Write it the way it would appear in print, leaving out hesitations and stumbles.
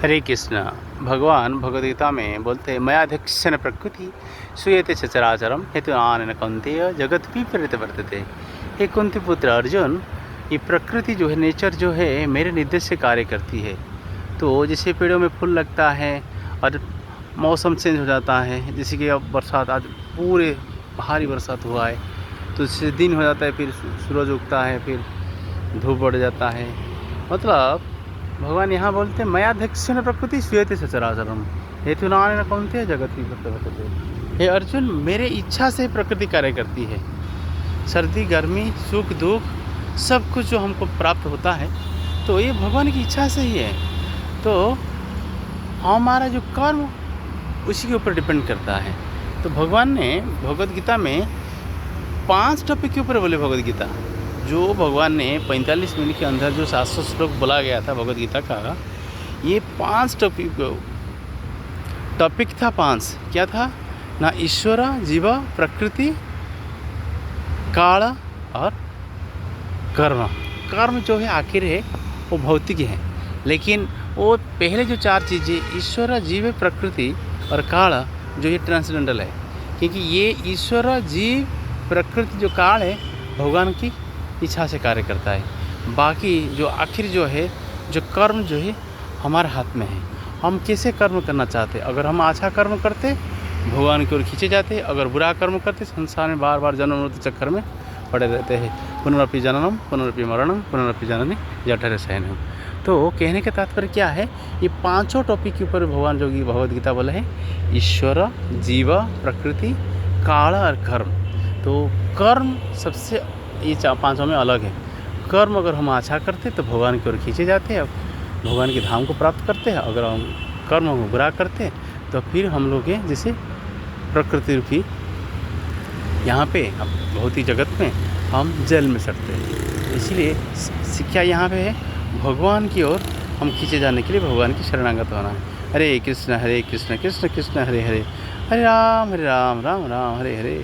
हरे कृष्णा। भगवान भगवद गीता में बोलते हैं मयाध्यक्षेण प्रकृति सूयते सचराचरम हेतु आनन कौन्तेय जगत विपरीत वर्तते। हे कुंती पुत्र अर्जुन, ये प्रकृति जो है, नेचर जो है, मेरे निर्देश से कार्य करती है। तो जैसे पेड़ों में फूल लगता है और मौसम चेंज हो जाता है, जैसे कि अब बरसात, आज पूरे भारी बरसात हुआ है तो इससे दिन हो जाता है, फिर सूरज उगता है, फिर धूप बढ़ जाता है। मतलब भगवान यहाँ बोलते हैं मयाध्यक्षेण प्रकृति सूयते सचराचरम हेतु नानेन कौन्तेय जगत विपरीत वर्तते। हे अर्जुन, मेरे इच्छा से प्रकृति कार्य करती है। सर्दी गर्मी सुख दुख सब कुछ जो हमको प्राप्त होता है तो ये भगवान की इच्छा से ही है। तो हमारा जो कर्म उसी के ऊपर डिपेंड करता है। तो भगवान ने भगवद गीता में 5 टॉपिक के ऊपर बोले। भगवद गीता जो भगवान ने 45 मिनट के अंदर जो 700 श्लोक बोला गया था भगवद गीता का, ये 5 टॉपिक था। 5 क्या था ना? ईश्वर, जीव, प्रकृति, काल और कर्म। कर्म जो है आखिर है वो भौतिक है, लेकिन वो पहले जो 4 चीज़ें ईश्वर, जीव, प्रकृति और काल जो ये ट्रांसेंडेंटल है, क्योंकि ये ईश्वर, जीव, प्रकृति जो काल है भगवान की इच्छा से कार्य करता है। बाकी जो आखिर जो है, जो कर्म जो है हमारे हाथ में है। हम कैसे कर्म करना चाहते हैं। अगर हम अच्छा कर्म करते भगवान की ओर खींचे जाते, अगर बुरा कर्म करते संसार में बार बार जन्म मृत्यु चक्कर में पड़े रहते हैं। पुनरपि जननम पुनरपि मरणम पुनरपि जननी जठर शयनम। तो कहने का तात्पर्य क्या है, ये 5 टॉपिक के ऊपर भगवान जो भगवद गीता बोला है, ईश्वर, जीव, प्रकृति, काल और कर्म। तो कर्म सबसे ये 5 में अलग है। कर्म अगर हम अच्छा करते तो भगवान की ओर खींचे जाते हैं, भगवान के धाम को प्राप्त करते हैं। अगर हम कर्म हम बुरा करते हैं तो फिर हम लोग जैसे प्रकृति रूपी यहाँ पे भौतिक जगत में हम जल में सड़ते हैं। इसलिए शिक्षा यहाँ पे है, भगवान की ओर हम खींचे जाने के लिए भगवान की शरणागत होना है। हरे कृष्ण कृष्ण कृष्ण हरे हरे, हरे राम राम राम हरे हरे।